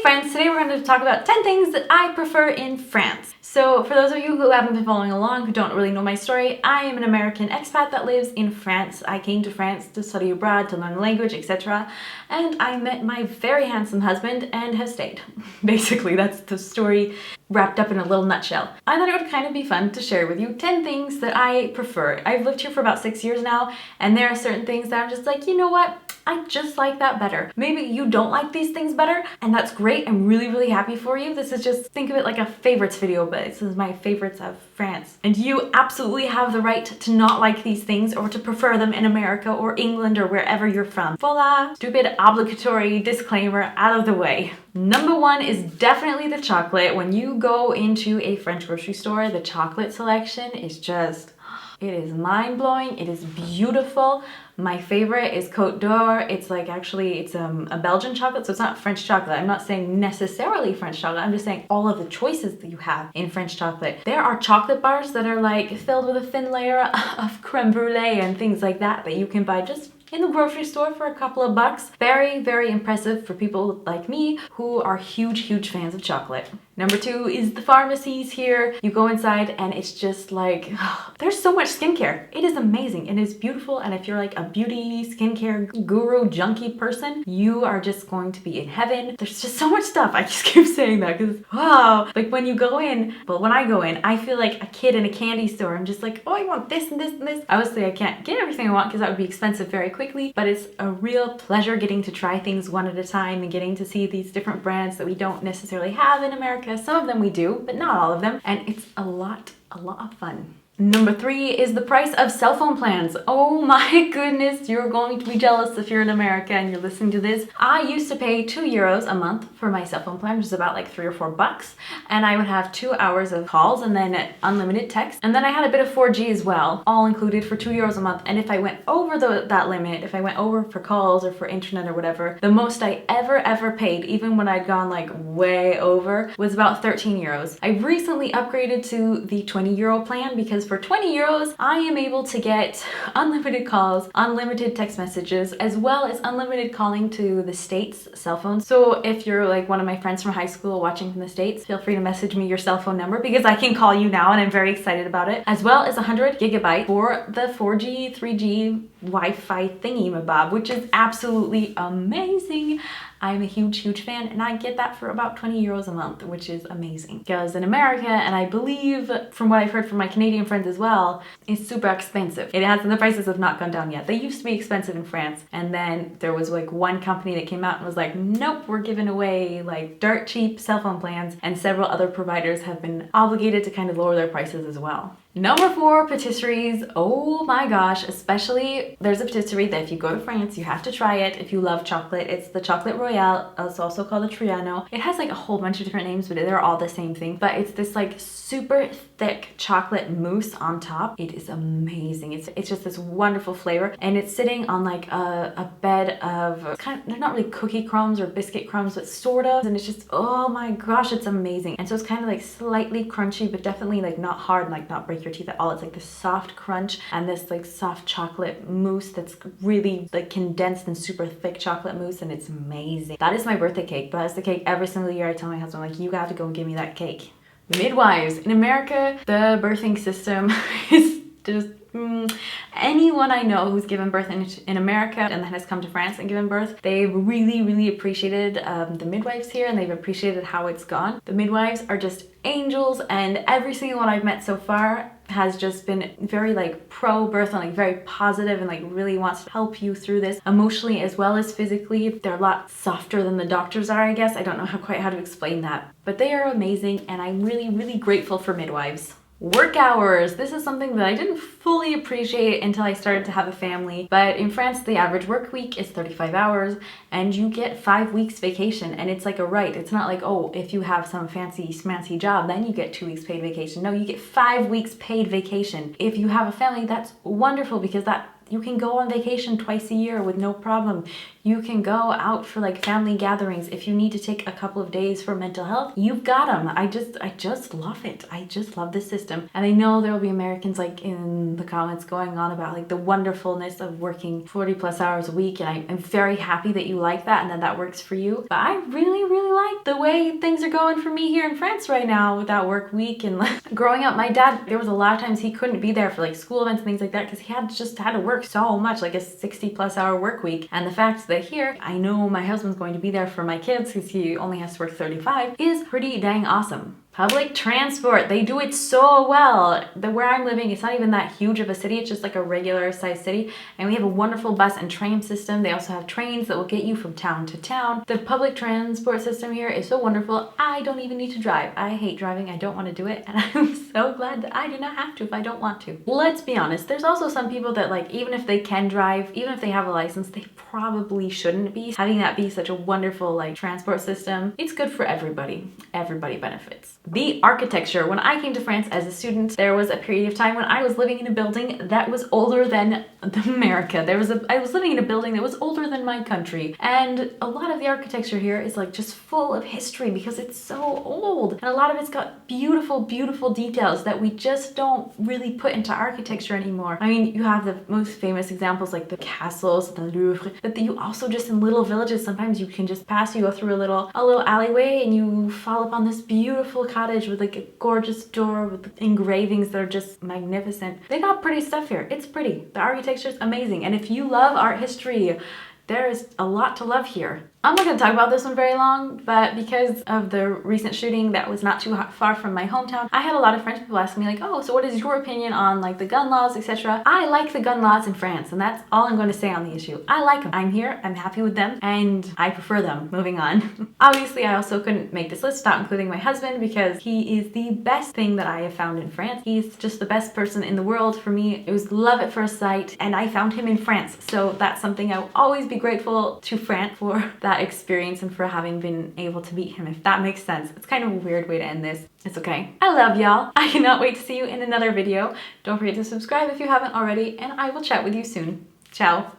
friends, today we're going to talk about 10 things that I prefer in France. So for those of you who haven't been following along, who don't really know my story, I am an American expat that lives in France. I came to France to study abroad, to learn the language, etc. And I met my very handsome husband and have stayed. Basically, that's the story wrapped up in a little nutshell. I thought it would kind of be fun to share with you 10 things that I prefer. I've lived here for about 6 years now, and there are certain things that I'm just like, you know what? I just like that better. Maybe you don't like these things better, and that's great. I'm really, really happy for you. This is just, think of it like a favorites video, but this is my favorites of France. And you absolutely have the right to not like these things or to prefer them in America or England or wherever you're from. Voila! Stupid obligatory disclaimer out of the way. Number one is definitely the chocolate. When you go into a French grocery store, the chocolate selection is just, it is mind-blowing. It is beautiful. My favorite is Côte d'Or. It's like, actually, it's a Belgian chocolate, so it's not French chocolate. I'm not saying necessarily French chocolate. I'm just saying all of the choices that you have in French chocolate. There are chocolate bars that are like filled with a thin layer of creme brulee and things like that that you can buy just in the grocery store for a couple of bucks. Very, very impressive for people like me who are huge, huge fans of chocolate. Number two is the pharmacies here. You go inside and it's just like, there's so much skincare. It is amazing. It is beautiful. And if you're like a beauty skincare guru junkie person, you are just going to be in heaven. There's just so much stuff. I just keep saying that because wow, like when you go in, well, when I go in, I feel like a kid in a candy store. I'm just like, oh, I want this and this and this. Obviously I can't get everything I want because that would be expensive very quickly, but it's a real pleasure getting to try things one at a time and getting to see these different brands that we don't necessarily have in America. Some of them we do, but not all of them. And it's a lot of fun. Number three is the price of cell phone plans. Oh my goodness, you're going to be jealous if you're in America and you're listening to this. I used to pay €2 a month for my cell phone plan, which is about like $3 or $4, and I would have 2 hours of calls and then unlimited text. And then I had a bit of 4G as well, all included for €2 a month. And if I went over that limit, if I went over for calls or for internet or whatever, the most I ever paid, even when I'd gone like way over, was about €13. I recently upgraded to the €20 plan because for €20, I am able to get unlimited calls, unlimited text messages, as well as unlimited calling to the States cell phones. So if you're like one of my friends from high school watching from the States, feel free to message me your cell phone number because I can call you now and I'm very excited about it. As well as 100 gigabyte for the 4G, 3G Wi-Fi thingy-mabob, which is absolutely amazing. I'm a huge fan, and I get that for about €20 a month, which is amazing. Because in America, and I believe from what I've heard from my Canadian friends as well, it's super expensive. The prices have not gone down yet. They used to be expensive in France, and then there was like one company that came out and was like, nope, we're giving away like dirt cheap cell phone plans, and several other providers have been obligated to kind of lower their prices as well. Number four, patisseries. Oh my gosh, especially there's a patisserie that if you go to France, you have to try it if you love chocolate. It's the Chocolate Royale. It's also called a Triano. It has like a whole bunch of different names, but they're all the same thing. But it's this like super thick chocolate mousse on top. It is amazing. It's just this wonderful flavor, and it's sitting on like a bed of they're not really cookie crumbs or biscuit crumbs, but sort of, and it's just, oh my gosh, it's amazing. And so it's kind of like slightly crunchy, but definitely like not hard, like not break your teeth at all. It's like this soft crunch and this like soft chocolate mousse that's really like condensed and super thick chocolate mousse, and it's amazing. That is my birthday cake, but that's the cake every single year I tell my husband, like, you got to go and give me that cake. Midwives. In America, the birthing system is just anyone I know who's given birth in America and then has come to France and given birth, they've really appreciated the midwives here, and they've appreciated how it's gone. The midwives are just angels, and every single one I've met so far has just been very like pro-birth and like very positive and like really wants to help you through this emotionally as well as physically. They're a lot softer than the doctors are, I guess. I don't know quite how to explain that, but they are amazing, and I'm really grateful for midwives. Work hours. This is something that I didn't fully appreciate until I started to have a family, but in France the average work week is 35 hours and you get 5 weeks vacation, and it's like a right. It's not like, oh, if you have some fancy smancy job then you get 2 weeks paid vacation. No, you get 5 weeks paid vacation. If you have a family, that's wonderful because that You can go on vacation twice a year with no problem. You can go out for like family gatherings. If you need to take a couple of days for mental health, you've got them. I just love it. I just love this system. And I know there will be Americans like in the comments going on about like the wonderfulness of working 40 plus hours a week. And I'm very happy that you like that and that works for you. But I really, really like the way things are going for me here in France right now with that work week. And like, growing up, my dad, there was a lot of times he couldn't be there for like school events and things like that because he had to work so much, like a 60 plus hour work week. And the fact that here, I know my husband's going to be there for my kids because he only has to work 35 is pretty dang awesome. Public transport, they do it so well. Where I'm living, it's not even that huge of a city. It's just like a regular sized city. And we have a wonderful bus and train system. They also have trains that will get you from town to town. The public transport system here is so wonderful. I don't even need to drive. I hate driving. I don't want to do it. And I'm so glad that I do not have to if I don't want to. Let's be honest. There's also some people that like, even if they can drive, even if they have a license, they probably shouldn't be. Having that be such a wonderful like transport system, it's good for everybody. Everybody benefits. The architecture. When I came to France as a student, there was a period of time when I was living in a building that was older than America. I was living in a building that was older than my country. And a lot of the architecture here is like just full of history because it's so old. And a lot of it's got beautiful, beautiful details that we just don't really put into architecture anymore. I mean, you have the most famous examples like the castles, the Louvre, but you also just in little villages, sometimes you can just pass, you go through a little alleyway and you fall upon this beautiful cottage with like a gorgeous door with engravings that are just magnificent. They got pretty stuff here. It's pretty. The architecture is amazing. And if you love art history, there is a lot to love here. I'm not going to talk about this one very long, but because of the recent shooting that was not too far from my hometown, I had a lot of French people asking me like, oh, so what is your opinion on like the gun laws, etc. I like the gun laws in France, and that's all I'm going to say on the issue. I like them. I'm here, I'm happy with them, and I prefer them. Moving on. Obviously, I also couldn't make this list without including my husband because he is the best thing that I have found in France. He's just the best person in the world for me. It was love at first sight, and I found him in France. So that's something I will always be grateful to France for that experience and for having been able to meet him, if that makes sense. It's kind of a weird way to end this. It's okay. I love y'all. I cannot wait to see you in another video. Don't forget to subscribe if you haven't already, and I will chat with you soon. Ciao.